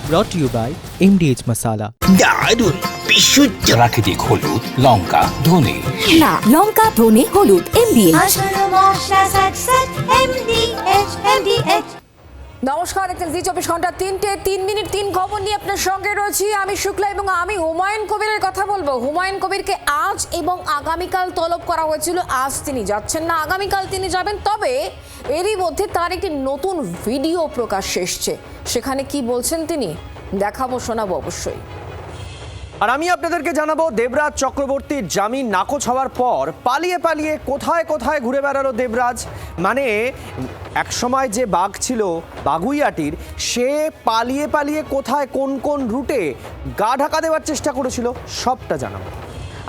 brought to you by MDH Masala. দারুণ বিশুদ্ধ প্রাকৃতিক হলুদ, লঙ্কা, ধনে। না, লঙ্কা, ধনে, হলুদ, MDH। নমস্কার, দেখছেন জি 24 ঘন্টা 3:03 3 খবর নিয়ে আপনার সঙ্গে রয়েছি আমি শুক্লা এবং আমি হুমায়ুন কবিরের কথা বলবো। হুমায়ুন কবিরকে আজ এবং আগামীকাল তলব করা হয়েছিল। আজ তিনি যাচ্ছেন না, আগামীকাল তিনি যাবেন। তবে এরই মধ্যে তার একটি নতুন ভিডিও প্রকাশ্যে এসছে। সেখানে কি বলছেন তিনি দেখাবো, শোনাবো অবশ্যই। আর আমি আপনাদেরকে জানাবো, দেবরাজ চক্রবর্তীর জামিন নাকচ হওয়ার পর পালিয়ে পালিয়ে কোথায় কোথায় ঘুরে বেড়ালো দেবরাজ। মানে একসময় যে বাঘ ছিল বাগুইয়াটির, সে পালিয়ে পালিয়ে কোথায় কোন কোন রুটে গা ঢাকা দেওয়ার চেষ্টা করেছিল, সবটা জানাবো।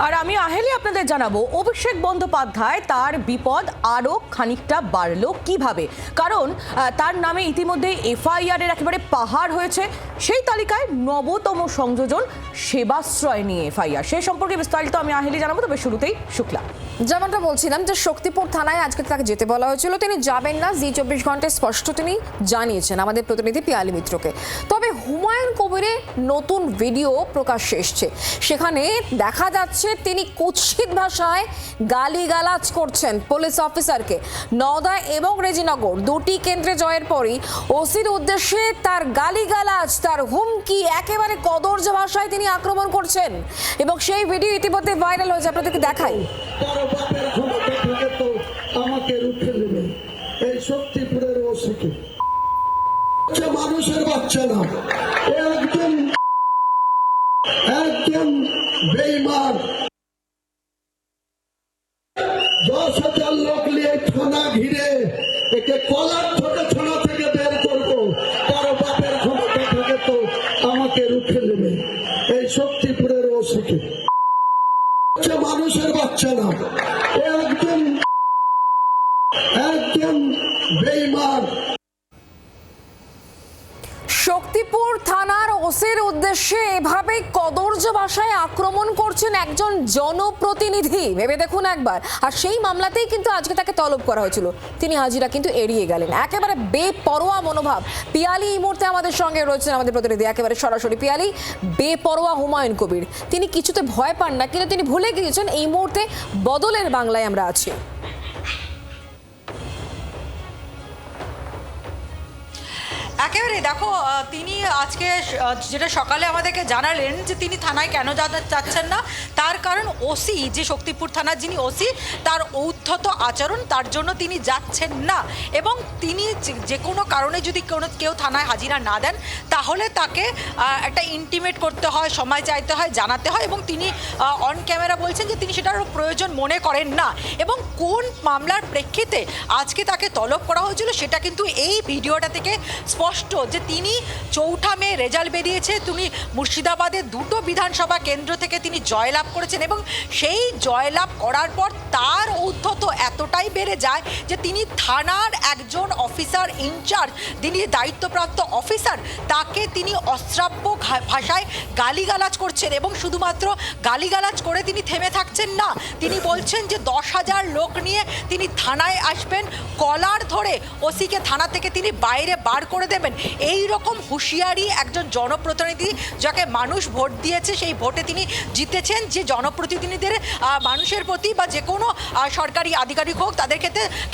আর আমি আহেলি আপনাদের জানাবো, অভিষেক বন্দ্যোপাধ্যায় তার বিপদ আরও খানিকটা বাড়লো কিভাবে। কারণ তার নামে ইতিমধ্যে এফআইআর এর একেবারে পাহাড় হয়েছে। সেই তালিকায় নবতম সংযোজন সেবাশ্রয় নিয়ে এফআইআর। সেই সম্পর্কে বিস্তারিত আমি আহেলি জানাবো। তবে শুরুতেই শুক্লা, যেমনটা বলছিলাম যে শক্তিপুর থানায় আজকে তাকে যেতে বলা হয়েছিল, তিনি যাবেন না। জি 24 ঘন্টায় স্পষ্ট তিনি জানিয়েছেন আমাদের প্রতিনিধি পিয়ালি মিত্রকে। তবে হুমায়ুন কবিরের নতুন ভিডিও প্রকাশ্যে এসছে। সেখানে দেখা যাচ্ছে তিনি কুৎসিত ভাষায় গালিগালাজ করছেন পুলিশ অফিসারকে। নওদা এবং রেজিনগর দুটি কেন্দ্রে জয়ের পরই ওসির উদ্দেশ্যে তার গালিগালাজ, তার হুমকি, একেবারে কদর্য ভাষায় তিনি আক্রমণ করছেন এবং সেই ভিডিও ইতিমধ্যে ভাইরাল হয়েছে। আপনাদেরকে দেখাই। আমাকে রুখে দেবে এই শক্তিপুরের ওসিকে। মানুষের বাচ্চা না, একদম একদম বেঈমান। 10,000 লোক নিয়ে থানা ঘিরে একে কলার ধরে থানা থেকে বের করবো। কারো বাপের ক্ষমতা থেকে তো আমাকে রুখে দেবে এই শক্তিপুরের ওসিকে। মানুষের বাচ্চা না, একদম একদম বেঈমান। শক্তিপুর থানার ওসির উদ্দেশ্যে এভাবে কদর্য ভাষায় আক্রমণ করছেন একজন জনপ্রতিনিধি, ভেবে দেখুন একবার। আর সেই মামলাতেই কিন্তু আজকে তাকে তলব করা হয়েছিল। তিনি হাজিরা কিন্তু এড়িয়ে গেলেন, একেবারে বেপরোয়া মনোভাব। পিয়ালি এই মুহূর্তে আমাদের সঙ্গে রয়েছেন, আমাদের প্রতিনিধি একেবারে সরাসরি। পিয়ালি, বেপরোয়া হুমায়ুন কবির, তিনি কিছুতে ভয় পান না, কিন্তু তিনি ভুলে গিয়েছেন এই মুহূর্তে বদলের বাংলায় আমরা আছি। একেবারে দেখো, তিনি আজকে যেটা সকালে আমাদেরকে জানালেন যে তিনি থানায় কেন যাচ্ছেন না, তার কারণ ওসি, যে শক্তিপুর থানার যিনি ওসি, তার ঔদ্ধত আচরণ, তার জন্য তিনি যাচ্ছেন না। এবং তিনি যে কোনো কারণে যদি কেউ থানায় হাজিরা না দেন, তাহলে তাকে একটা ইন্টিমেট করতে হয়, সময় চাইতে হয়, জানাতে হয়। এবং তিনি অন ক্যামেরা বলছেন যে তিনি সেটার প্রয়োজন মনে করেন না। এবং কোন মামলার প্রেক্ষিতে আজকে তাকে তলব করা হয়েছিল সেটা কিন্তু এই ভিডিওটা থেকে স্পষ্ট, যে তিনি 4 মে রেজাল্ট বেরিয়েছে, তিনি মুর্শিদাবাদের 2টো বিধানসভা কেন্দ্র থেকে তিনি জয়লাভ করেছেন। এবং সেই জয়লাভ করার পর তার ঔদ্ধত্য এতটাই বেড়ে যায় যে তিনি থানার একজন অফিসার ইনচার্জ, তিনি দায়িত্বপ্রাপ্ত অফিসার, তাকে তিনি অশ্রাব্য ভাষায় গালিগালাজ করছেন। এবং শুধুমাত্র গালিগালাজ করে তিনি থেমে থাকছেন না, তিনি বলছেন যে 10,000 লোক নিয়ে তিনি থানায় আসবেন, কলার ধরে ওসিকে থানা থেকে তিনি বাইরে বার করে দেবেন। এই রকম হুঁশিয়ারি একজন জনপ্রতিনিধি, যাকে মানুষ ভোট দিয়েছে, সেই ভোটে তিনি জিতেছেন, যে জনপ্রতিনিধিদের মানুষের প্রতি বা যে কোনো সরকারি আধিকারিক হোক তাদের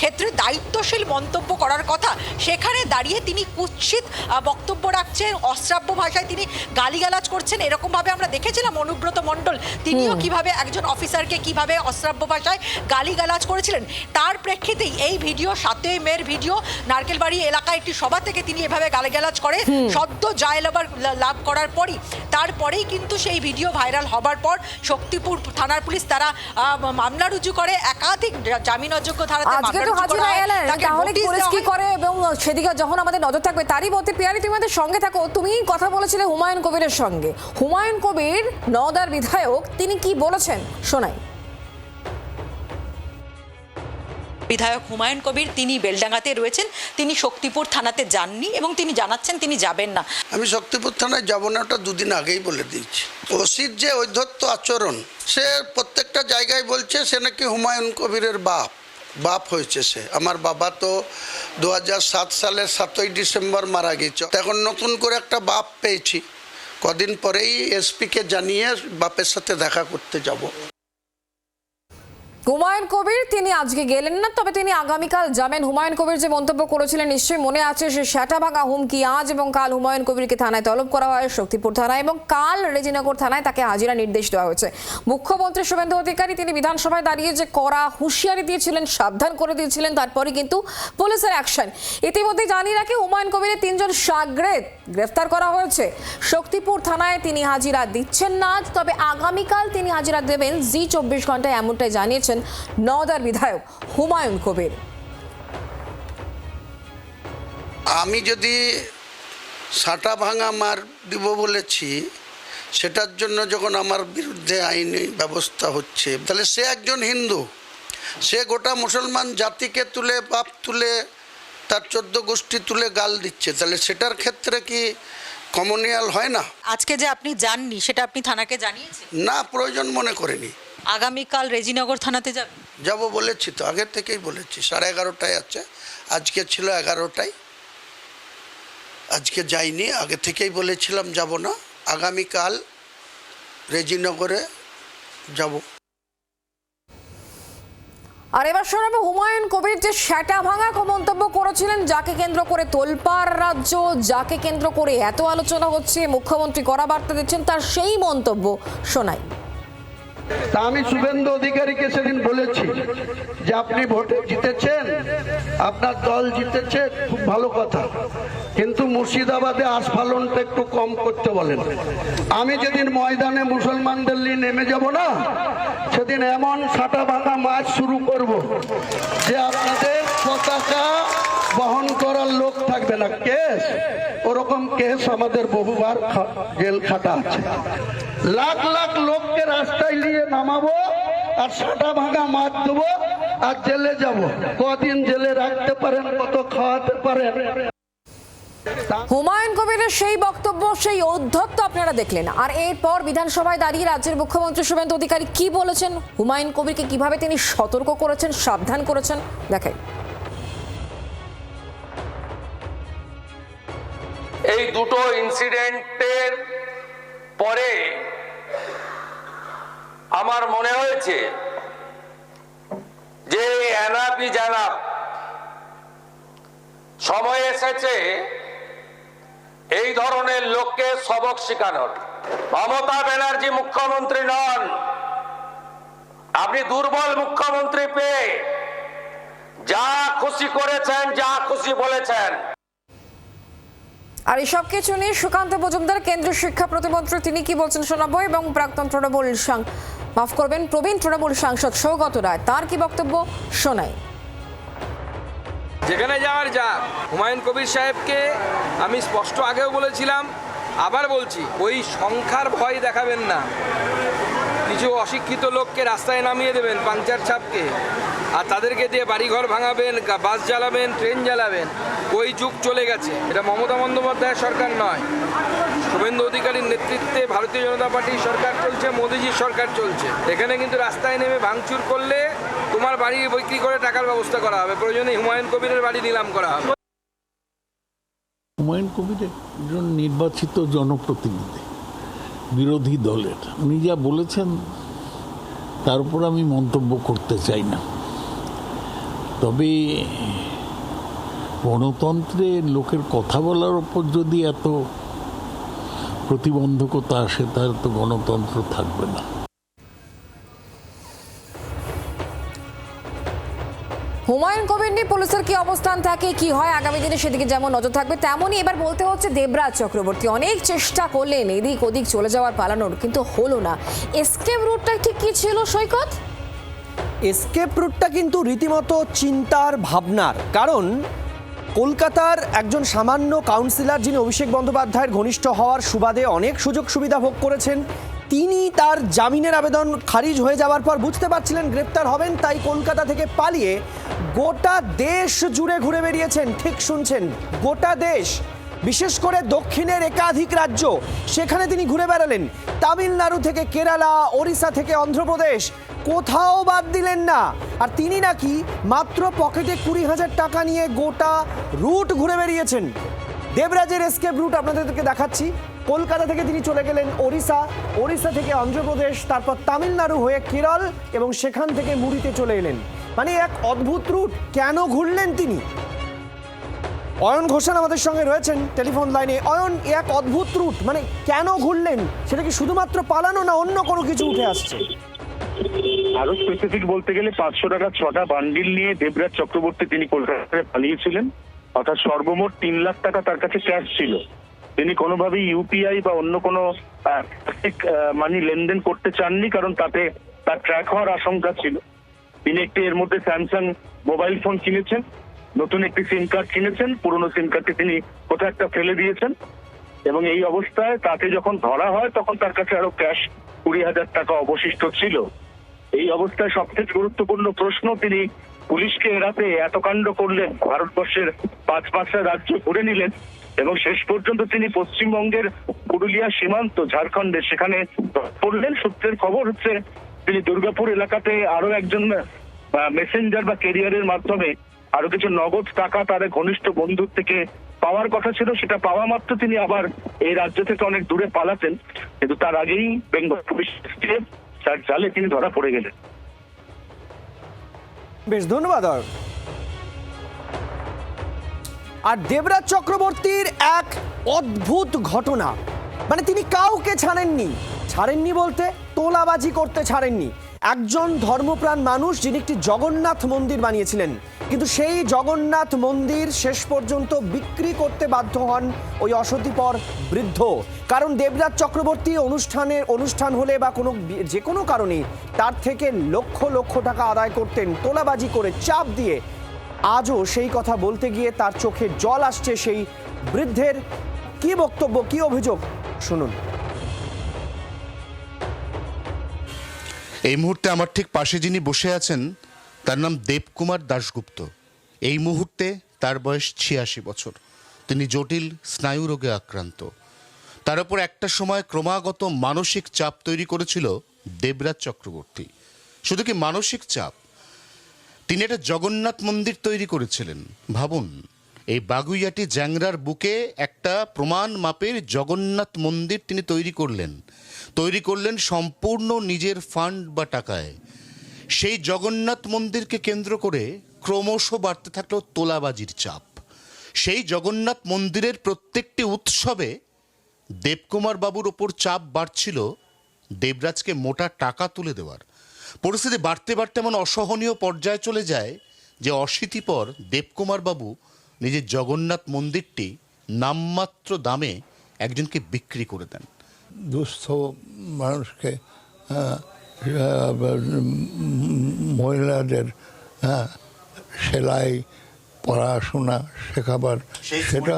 ক্ষেত্রে দায়িত্বশীল মন্তব্য করার কথা, সেখানে দাঁড়িয়ে তিনি কুৎসিত বক্তব্য রাখছেন, অশ্রাব্য ভাষায় তিনি গালিগালাজ করছেন। এরকমভাবে আমরা দেখেছিলাম অনুব্রত মণ্ডল, তিনিও কিভাবে একজন অফিসারকে কিভাবে অশ্রাব্য ভাষায় গালিগালাজ করেছিলেন। তার প্রেক্ষিতেই এই ভিডিও, 7ই মের ভিডিও, নারকেলবাড়ি এলাকায় একটি সভা থেকে তিনি এভাবে গালিগালাজ করে সদ্য লাভ করার পরই, তারপরেই কিন্তু সেই ভিডিও ভাইরাল হবার পর শক্তিপুর থানার পুলিশ তারা মামলা রুজু করে, একাধিক জামিন অযোগ্য ধারাতে মামলা রুজু করা হয়। তাহলে পুলিশ কি করে এবং সেদিকে যখন আমাদের নজর থাকবে তারই মধ্যে। পিয়ালি, তুমি আমাদের সঙ্গে থাকো। তুমি কথা বলেছিলে হুমায়ুন কবিরের সঙ্গে। হুমায়ুন কবির নওদার বিধায়ক, তিনি কি বলেছেন শোনাই। বিধায়ক হুমায়ুন কবির তিনি বেলডাঙ্গাতে রয়েছেন, তিনি শক্তিপুর থানাতে যাননি এবং তিনি জানাচ্ছেন তিনি যাবেন না। আমি শক্তিপুর থানায় যাব না, ওটা 2 দিন আগেই বলে দিয়েছি। ওসির যে ঔদ্ধত্য আচরণ, সে প্রত্যেকটা জায়গায় বলছে সে নাকি হুমায়ুন কবিরের বাপ হয়েছে। সে আমার বাবা তো 2007 সালের 7ই ডিসেম্বর মারা গেছে। এখন নতুন করে একটা বাপ পেয়েছি, কদিন পরেই এসপিকে জানিয়ে বাপের সাথে দেখা করতে যাব। হুমায়ুন কবির তিনি আজকে গেলেন না, তবে তিনি আগামীকাল যাবেন। হুমায়ুন কবির যে মন্তব্য করেছিলেন নিশ্চয়ই মনে আছে, সে সেটা ভাঙা হুমকি। আজ এবং কাল হুমায়ুন কবিরকে থানায় তলব করা হয়, শক্তিপুর থানায়, এবং কাল রেজিনগর থানায় তাকে হাজিরা নির্দেশ দেওয়া হয়েছে। মুখ্যমন্ত্রী শুভেন্দু অধিকারী তিনি বিধানসভায় দাঁড়িয়ে যে কড়া হুঁশিয়ারি দিয়েছিলেন, সাবধান করে দিয়েছিলেন, তারপরে কিন্তু পুলিশের অ্যাকশন। ইতিমধ্যে জানিয়ে রাখি হুমায়ুন কবিরের 3 জন শাগরেদ গ্রেফতার করা হয়েছে। শক্তিপুর থানায় তিনি হাজিরা দিচ্ছেন না, তবে আগামীকাল তিনি হাজিরা দেবেন জি 24 ঘন্টায়, এমনটাই জানিয়েছেন নওদার বিধায়ক হুমায়ুন কবির। আমি যদি সাটা ভাঙা মার দিব বলেছি, সেটার জন্য যখন আমার বিরুদ্ধে আইনি ব্যবস্থা হচ্ছে, তাহলে সে একজন হিন্দু, সে গোটা মুসলমান জাতিকে তুলে, বাপ তুলে, তার 14 গোষ্ঠী তুলে গাল দিচ্ছে, তাহলে সেটার ক্ষেত্রে কি কমনিয়াল হয় না? আজকে যে আপনি যাননি সেটা আপনি থানাকে জানিয়েছেন? না, প্রয়োজন মনে করিনি। আগামীকাল রেজিনগর থানাতে যাবেন? যাব বলেছি তো, আগের থেকেই বলেছি। 11:30টায় আছে, আজকে ছিল 11টায়, আজকে যাইনি, আগে থেকেই বলেছিলাম যাব না। আগামীকাল রেজিনগরে যাব। আর এবার শোনাবো হুমায়ুন কবির যে সেটা ভাঙা মন্তব্য করেছিলেন, যাকে কেন্দ্র করে তোলপাড় রাজ্য, যাকে কেন্দ্র করে এত আলোচনা হচ্ছে, মুখ্যমন্ত্রী কড়া বার্তা দিচ্ছেন, তার সেই মন্তব্য শোনাই। তা আমি শুভেন্দু অধিকারীকে সেদিন বলেছি যে আপনি ভোটে জিতেছেন, আপনার দল জিতেছে, খুব ভালো কথা, কিন্তু মুর্শিদাবাদে আস্ফালনটা একটু কম করতে বলেন। আমি যেদিন ময়দানে মুসলমানদের নিয়ে নেমে যাব না, সেদিন এমন সাটা ভাঙা মাছ শুরু করব যে আপনাদের পতাকা বহন করার লোক থাকবে না। কেস, ওরকম কেস আমাদের বহুবার জেল খাটা আছে। লাখ লাখ লোককে রাস্তায় নিয়ে নামাবো আর সাটা ভাঙা মাছ দেবো আর জেলে যাব। কদিন জেলে রাখতে পারেন, কত খাওয়াতে পারেন। হুমায়ুন কবিরের সেই বক্তব্য, সেই ঔদ্ধত্য আপনারা দেখলেন। আর এরপর বিধানসভায় দাঁড়িয়ে রাজ্যের মুখ্যমন্ত্রী শুভেন্দু অধিকারী কি বলেছেন, হুমায়ুন কবিরকে কিভাবে তিনি সতর্ক করেছেন, সাবধান করেছেন, দেখেন। এই দুটো ইনসিডেন্টের পরে আমার মনে হয়েছে যে এনাফি জানা সময় এসেছে এই ধরনের লোককে সবক শেখানোর। মমতা ব্যানার্জি মুখ্যমন্ত্রী নন, আপনি দুর্বল মুখ্যমন্ত্রী পেয়ে যা খুশি করেছেন, যা খুশি বলেছেন। আর এসব কিছু নিয়ে সুকান্ত মজুমদার কেন্দ্রীয় শিক্ষা প্রতিমন্ত্রী তিনি কি বলছেন শোনাবো, এবং প্রাক্তন প্রবীণ তৃণমূল সাংসদ সৌগত রায় তার কি বক্তব্য শোনাই। যেখানে যাওয়ার যা, হুমায়ুন কবির সাহেবকে আমি স্পষ্ট আগেও বলেছিলাম, আবার বলছি, ওই সংখ্যার ভয় দেখাবেন না। কিছু অশিক্ষিত লোককে রাস্তায় নামিয়ে দেবেন, পাংচার ছাপকে, আর তাদেরকে দিয়ে বাড়িঘর ভাঙাবেন, বাস জ্বালাবেন, ট্রেন জ্বালাবেন। ওই যুগ চলে গেছে। এটা মমতা বন্দ্যোপাধ্যায়ের সরকার নয়, শুভেন্দু অধিকারীর নেতৃত্বে ভারতীয় জনতা পার্টির সরকার চলছে, মোদিজির সরকার চলছে। এখানে কিন্তু রাস্তায় নেমে ভাঙচুর করলে তোমার বাড়ি বিক্রি করে টাকার ব্যবস্থা করা হবে, প্রয়োজনে হুমায়ুন কবিরের বাড়ি নিলাম করা হবে। হুমায়ুন কবির একজন নির্বাচিত জনপ্রতিনিধি বিরোধী দলের, উনি যা বলেছেন তার উপর আমি মন্তব্য করতে চাই না। তবে গণতন্ত্রে লোকের কথা বলার ওপর যদি এত প্রতিবন্ধকতা আসে, তার তো গণতন্ত্র থাকবে না। হুমায়ুন কবির নিয়ে পুলিশের কি অবস্থান থাকে, কি হয় আগামী দিনে, সেদিকে যেমন নজর থাকবে, তেমনই এবার বলতে হচ্ছে দেবরাজ চক্রবর্তী অনেক চেষ্টা করলেন এদিক ওদিক চলে যাওয়ার, পালানোর, কিন্তু হলো না। এসকেপ রুটটা ঠিক কি ছিল সৈকত? এসকেপ রুটটা কিন্তু রীতিমতো চিন্তার ভাবনার, কারণ কলকাতার একজন সামান্য কাউন্সিলর যিনি অভিষেক বন্দ্যোপাধ্যায়ের ঘনিষ্ঠ হওয়ার সুবাদে অনেক সুযোগ সুবিধা ভোগ করেছেন, তিনি তার জামিনের আবেদন খারিজ হয়ে যাওয়ার পর বুঝতে পারছিলেন গ্রেপ্তার হবেন, তাই কলকাতা থেকে পালিয়ে গোটা দেশ জুড়ে ঘুরে বেরিয়েছেন। ঠিক শুনছেন, গোটা দেশ, বিশেষ করে দক্ষিণের একাধিক রাজ্য, সেখানে তিনি ঘুরে বেড়ালেন। তামিলনাড়ু থেকে কেরালা, ওড়িশা থেকে অন্ধ্রপ্রদেশ, কোথাও বাদ দিলেন না। আর তিনি নাকি মাত্র পকেটে 20,000 টাকা নিয়ে গোটা রুট ঘুরে বেরিয়েছেন। দেবরাজের এসকেপ রুট আপনাদেরকে দেখাচ্ছি। কলকাতা থেকে তিনি চলে গেলেন ওড়িশা, ওড়িশা থেকে অন্ধ্রপ্রদেশ, তারপর তামিলনাড়ু হয়ে কেরল এবং সেখান থেকে মুড়িতে চলে এলেন। মানে এক অদ্ভুত রুট। কেন ঘুরলেন তিনি? অয়ন ঘোষাল আমাদের সঙ্গে রয়েছেন টেলিফোন লাইনে। অয়ন, এক অদ্ভুত রুট, মানে কেন ঘুরলেন? সেটা কি শুধুমাত্র পালানো না অন্য কোনো কিছু উঠে আসছে? আরো স্পেসিফিক বলতে গেলে 500 টাকা 6টা বান্ডিল নিয়ে দেবরাজ চক্রবর্তী তিনি কলকাতা থেকে পালিয়েছিলেন। অর্থাৎ সর্বমোট 3 লাখ টাকা তার কাছে ক্যাশ ছিল। তিনি কোনোভাবেই ইউপিআই বা অন্য কোনো মানি লেনদেন করতে চাননি, কারণ তাতে তার ট্র্যাক হওয়ার আশঙ্কা ছিল। তিনি একটি এর মধ্যে স্যামসাং মোবাইল ফোন কিনেছেন, নতুন একটি সিম কার্ড কিনেছেন, পুরনো সিম কার্ডটি তিনি কোথাও একটা ফেলে দিয়েছেন এবং এই অবস্থায় তাকে যখন ধরা হয় তখন তার কাছে আরো ক্যাশ 20,000 টাকা অবশিষ্ট ছিল। এই অবস্থায় সবথেকে গুরুত্বপূর্ণ প্রশ্ন, তিনি পুলিশকে এড়াতে এত কাণ্ড করলেন, ভারতবর্ষের 5-5টা রাজ্য ঘুরে নিলেন এবং শেষ পর্যন্ত তিনি পশ্চিমবঙ্গের পুরুলিয়া সীমান্ত ঝাড়খণ্ডে সেখানে পড়লেন। সূত্রের খবর হচ্ছে তিনি দুর্গাপুর এলাকাতে আরো একজন মেসেঞ্জার বা ক্যারিয়ারের মাধ্যমে আরো কিছু নগদ টাকা তার ঘনিষ্ঠ বন্ধুর থেকে পাওয়ার কথা ছিল। সেটা পাওয়া মাত্র তিনি আবার এই রাজ্য থেকে অনেক দূরে পালাতেন, কিন্তু তার আগেই বেঙ্গল পুলিশ তার জালে তিনি ধরা পড়ে গেলেন। বেশ, ধন্যবাদ। আর দেবরাজ চক্রবর্তীর এক অদ্ভুত ঘটনা, মানে তিনি কাউকে ছাড়েননি বলতে তোলাবাজি করতে ছাড়েননি। একজন ধর্মপ্রাণ মানুষ যিনি একটি জগন্নাথ মন্দির বানিয়েছিলেন, কিন্তু সেই জগন্নাথ মন্দির শেষ পর্যন্ত বিক্রি করতে বাধ্য হন ওই অসতিপর বৃদ্ধ। কারণ দেবরাজ চক্রবর্তী অনুষ্ঠান হলে বা যে কোনো কারণে তার থেকে লক্ষ লক্ষ টাকা আদায় করতেন তোলাবাজি করে, চাপ দিয়ে। আজও সেই কথা বলতে গিয়ে তার চোখে জল আসছে সেই বৃদ্ধের। কি বক্তব্য, কি অভিযোগ, শুনুন। এই মুহূর্তে আমার ঠিক পাশে যিনি বসে আছেন তার নাম দেবকুমার দাশগুপ্ত। এই মুহূর্তে তার বয়স 86 বছর। তিনি জটিল স্নায়ু রোগে আক্রান্ত। তার উপর একটা সময় ক্রমাগত মানসিক চাপ তৈরি করেছিল দেবরাজ চক্রবর্তী। শুধু কি মানসিক চাপ, তিনি একটা জগন্নাথ মন্দির তৈরি করেছিলেন। ভাবুন, এই বাগুইয়াটি জ্যাংরার বুকে একটা প্রমাণ মাপের জগন্নাথ মন্দির তিনি তৈরি করলেন সম্পূর্ণ নিজের ফান্ড বা টাকায়। সেই জগন্নাথ মন্দিরকে কেন্দ্র করে ক্রমশ বাড়তে থাকলো তোলাবাজির চাপ। সেই জগন্নাথ মন্দিরের প্রত্যেকটি উৎসবে দেবকুমার বাবুর ওপর চাপ বাড়ছিল দেবরাজকে মোটা টাকা তুলে দেওয়ার। পরিস্থিতি বাড়তে বাড়তে এমন অসহনীয় পর্যায়ে চলে যায় যে অশীতিপর দেবকুমার বাবু নিজের জগন্নাথ মন্দিরটি নামমাত্র দামে একজনকে বিক্রি করে দেন। দুস্থ মানুষকে, মহিলাদের সেলাই পড়াশোনা শেখাবার, সেটা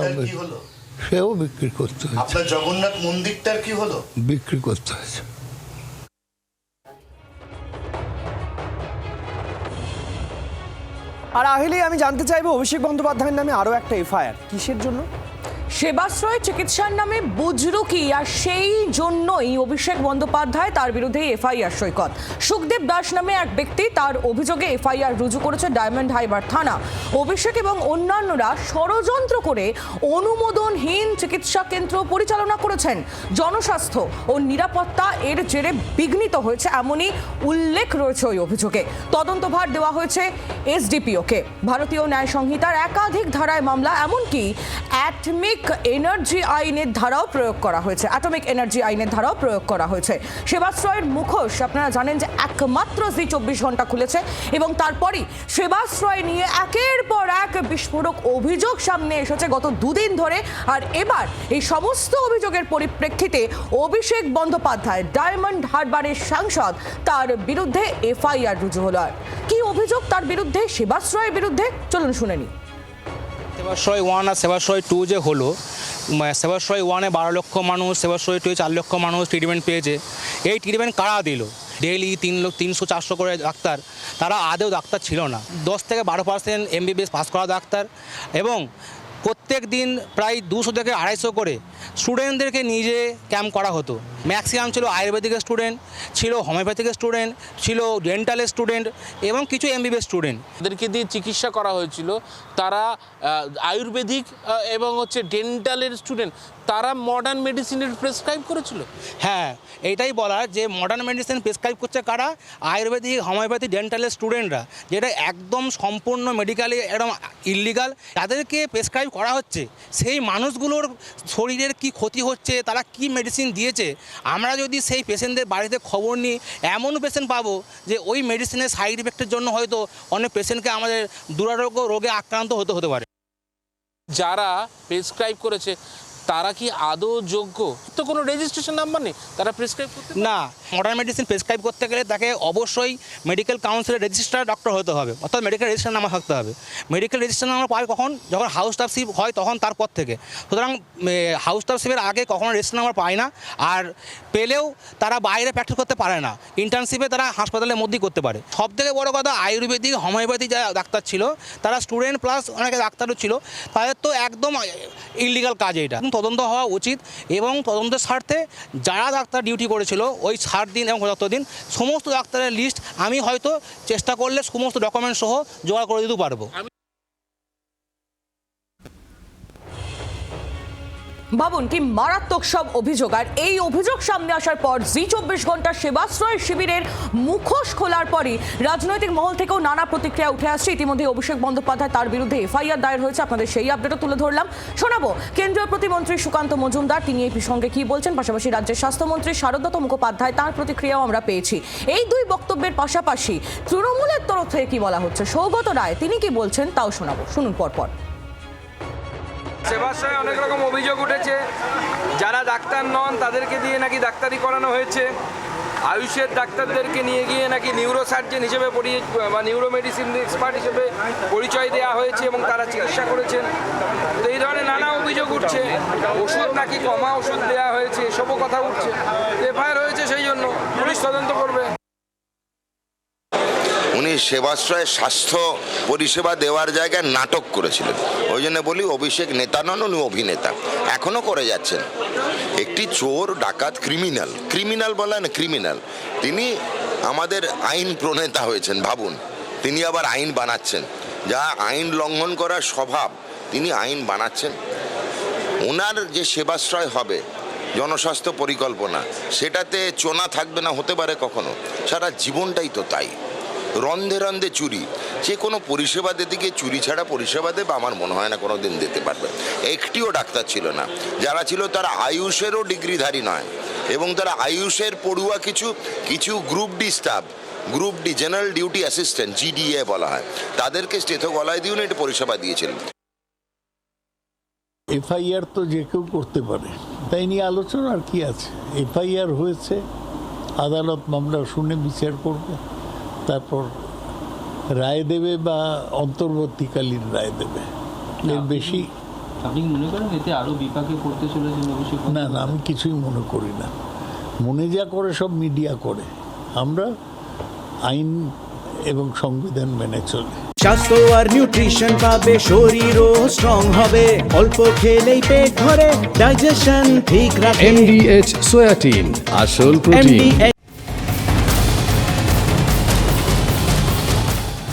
সেও বিক্রি করতে হয়েছে। আপনার জগন্নাথ মন্দিরটার কি হলো? বিক্রি করতে হয়েছে। আর আহিলে আমি জানতে চাইবো, অভিষেক বন্দ্যোপাধ্যায়ের নামে আরো একটা এফআইআর কিসের জন্য? সেবাশ্রয় চিকিৎসার নামে বুজরুকি, আর সেই জন্যই অভিষেক বন্দ্যোপাধ্যায় তার বিরুদ্ধে এফআইআর সৈকত। সুখদেব দাস নামে এক ব্যক্তি তার অভিযোগে এফআইআর রুজু করেছে ডায়মন্ড হারবার থানা। অভিষেক এবং অন্যান্যরা ষড়যন্ত্র করে অনুমোদনহীন চিকিৎসা কেন্দ্র পরিচালনা করেছেন। জনস্বাস্থ্য ও নিরাপত্তা এর জেরে বিঘ্নিত হয়েছে এমনই উল্লেখ রয়েছে ওই অভিযোগে। তদন্তভার দেওয়া হয়েছে এসডিপিওকে। ভারতীয় ন্যায় সংহিতার একাধিক ধারায় মামলা, এমনকি অ্যাটমিক এনার্জি আইনের ধারাও প্রয়োগ করা হয়েছে। সেবাশ্রয়ের মুখোশ আপনারা জানেন যে একমাত্র জি 24 ঘন্টা খুলেছে এবং তারপরই সেবাশ্রয় নিয়ে একের পর এক বিস্ফোরক অভিযোগ সামনে এসেছে গত দুদিন ধরে। আর এবার এই সমস্ত অভিযোগের পরিপ্রেক্ষিতে অভিষেক বন্দ্যোপাধ্যায়, ডায়মন্ড হারবারের সাংসদ, তার বিরুদ্ধে এফআইআর রুজু হলো। আর কি অভিযোগ তার বিরুদ্ধে, সেবাশ্রয়ের বিরুদ্ধে, চলুন শুনে নিই। সেবাশ্রয় 1 আর সেবাশ্রয় 2 যে হলো, সেবাশ্রয় 1-এ 12 লক্ষ মানুষ, সেবাশ্রয় 2-এ 4 লক্ষ মানুষ ট্রিটমেন্ট পেয়েছে। এই ট্রিটমেন্ট কারা দিল? ডেইলি 300-400 করে ডাক্তার, তারা আদেও ডাক্তার ছিল না। 10 থেকে 12% এমবিবিএস পাস করা ডাক্তার এবং প্রত্যেক দিন প্রায় 200 থেকে 250 করে স্টুডেন্টদেরকে নিজে ক্যাম্প করা হতো। ম্যাক্সিমাম ছিল আয়ুর্বেদিকের স্টুডেন্ট, ছিল হোমিওপ্যাথিকের স্টুডেন্ট, ছিল ডেন্টালের স্টুডেন্ট এবং কিছু এমবিবিএস স্টুডেন্ট। তাদেরকে দিয়ে চিকিৎসা করা হয়েছিল। তারা আয়ুর্বেদিক এবং ডেন্টালের স্টুডেন্ট, তারা মডার্ন মেডিসিনের প্রেসক্রাইব করেছিল। হ্যাঁ, এইটাই বলার যে মডার্ন মেডিসিন প্রেসক্রাইব করছে কারা? আয়ুর্বেদিক, হোমিওপ্যাথি, ডেন্টালের স্টুডেন্টরা, যেটা একদম সম্পূর্ণ মেডিকেলি একদম ইললিগাল। তাদেরকে প্রেসক্রাইব করা হচ্ছে। সেই মানুষগুলোর শরীরের কি ক্ষতি হচ্ছে, তারা কি মেডিসিন দিয়েছে, আমরা যদি সেই পেশেন্টদের বাড়িতে খবর নিই, এমন পেশেন্ট পাবো যে ওই মেডিসিনের সাইড ইফেক্টের জন্য হয়তো অনেক পেশেন্টকে আমাদের দুরারোগ্য রোগে আক্রান্ত হতে পারে। যারা প্রেসক্রাইব করেছে তারা কি আদৌ যোগ্য? তো কোনো রেজিস্ট্রেশন নাম্বার নেই, তারা প্রেসক্রাইব করতে না। মডার্ন মেডিসিন প্রেসক্রাইব করতে গেলে তাকে অবশ্যই মেডিকেল কাউন্সিলের রেজিস্টার ডক্টর হতে হবে, অর্থাৎ মেডিকেল রেজিস্টার নাম্বার থাকতে হবে। মেডিকেল রেজিস্টার নাম্বার পায় কখন? যখন হাউস স্টাফশিপ হয় তখন, তারপর থেকে। সুতরাং হাউস স্টাফশিপের আগে কখনো রেজিস্টার নাম্বার পায় না, আর পেলেও তারা বাইরে প্র্যাকটিস করতে পারে না। ইন্টার্নশিপে তারা হাসপাতালের মধ্যেই করতে পারে। সবথেকে বড় কথা, আয়ুর্বেদিক, হোমিওপ্যাথি যারা ডাক্তার ছিল, তারা স্টুডেন্ট প্লাস অনেকে ডাক্তারও ছিল, তাদের তো একদম ইললিগাল কাজ এটা। তদন্ত হওয়া উচিত এবং তদন্তের স্বার্থে যারা ডাক্তার ডিউটি করেছিল ওই 60 দিন এবং 75 দিন সমস্ত ডাক্তারের লিস্ট আমি হয়তো চেষ্টা করলে সমস্ত ডকুমেন্ট সহ জোগাড় করে দিতে পারবো। ভাবুন কি মারাত্মক সব অভিযোগ, আর এই অভিযোগ সামনে আসার পর জি24 ঘন্টা সেবাশ্রয় শিবিরের মুখোশ খোলার পরই রাজনৈতিক মহল থেকেও নানা প্রতিক্রিয়া উঠে আসছে। ইতিমধ্যে অভিষেক বন্দ্যোপাধ্যায়, তার বিরুদ্ধে এফআইআর দায়ের হয়েছে। আপনাদের সেই আপডেটও তুলে ধরলাম, শোনাবো কেন্দ্রীয় প্রতিমন্ত্রী সুকান্ত মজুমদার তিনি এই প্রসঙ্গে কি বলছেন। পাশাপাশি রাজ্যের স্বাস্থ্যমন্ত্রী শারদত্ত মুখোপাধ্যায়, তার প্রতিক্রিয়াও আমরা পেয়েছি। এই দুই বক্তব্যের পাশাপাশি তৃণমূলের তরফ থেকে কি বলা হচ্ছে, সৌগত রায় তিনি কি বলছেন তাও শোনাবো, শুনুন পরপর। সেবাশ্রয়ে অনেক রকম অভিযোগ উঠেছে। যারা ডাক্তার নন তাদেরকে দিয়ে নাকি ডাক্তারি করানো হয়েছে, আয়ুষের ডাক্তারদেরকে নিয়ে গিয়ে নাকি নিউরোসার্জন হিসেবে বা নিউরোমেডিসিন এক্সপার্ট হিসেবে পরিচয় দেওয়া হয়েছে এবং তারা চিকিৎসা করেছেন। তো এই ধরনের নানা অভিযোগ উঠছে। ওষুধ নাকি কমা ওষুধ দেওয়া হয়েছে, এসবও কথা উঠছে। এফআইআর হয়েছে, সেই জন্য পুলিশ তদন্ত করবে। উনি সেবাশ্রয়ে স্বাস্থ্য পরিষেবা দেওয়ার জায়গায় নাটক করেছিলেন। ওই জন্য বলি অভিষেক নেতা নন, উনি অভিনেতা, এখনও করে যাচ্ছেন। একটি চোর, ডাকাত, ক্রিমিনাল বলেন ক্রিমিনাল, তিনি আমাদের আইন প্রণেতা হয়েছেন। ভাবুন, তিনি আবার আইন বানাচ্ছেন। যা আইন লঙ্ঘন করার স্বভাব, তিনি আইন বানাচ্ছেন। ওনার যে সেবাশ্রয় হবে, জনস্বাস্থ্য পরিকল্পনা, সেটাতে চোনা থাকবে না, হতে পারে কখনো। সারা জীবনটাই তো তাই। রন্ধে রন্ধে চুরি, যে কোনো পরিষেবা দিতে গিয়ে চুরি ছাড়া পরিষেবা দেবে আমার মনে হয় না কোনো দিন দিতে পারবে। একটিও ডাক্তার ছিল না, যারা ছিল তারা আয়ুষেরও ডিগ্রিধারী নয়, এবং তারা আয়ুষের পড়ুয়া কিছু group D staff, group D general duty assistant, GDA বলা হয়, তাদেরকে স্টেথো গলায় দিয়ে এটা পরিষেবা দিয়েছিলেন। এফআইআর তো যে কেউ করতে পারে, তাই নিয়ে আলোচনা আর কি আছে। এফআইআর হয়েছে, আদালত মামলা শুনে বিচার করবে, তারপর রায় দেবে বা অন্তর্বর্তীকালীন রায় দেবে। এর বেশি আপনি মনে করেন এতে আরো বিপাকে পড়তে চলেছেন অভিষেক? না, আমি কিছুই মনে করি না। মনে যা করে সব মিডিয়া করে, আমরা আইন এবং সংবিধান মেনে চলি। স্বাস্থ্য আর নিউট্রিশন পাবে, শরীরও স্ট্রং হবে, অল্প খেলেই পেট ভরে, ডাইজেশন ঠিক রাখে। MDH সোয়াটিন, আসল protein.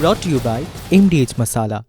Brought to you by MDH Masala।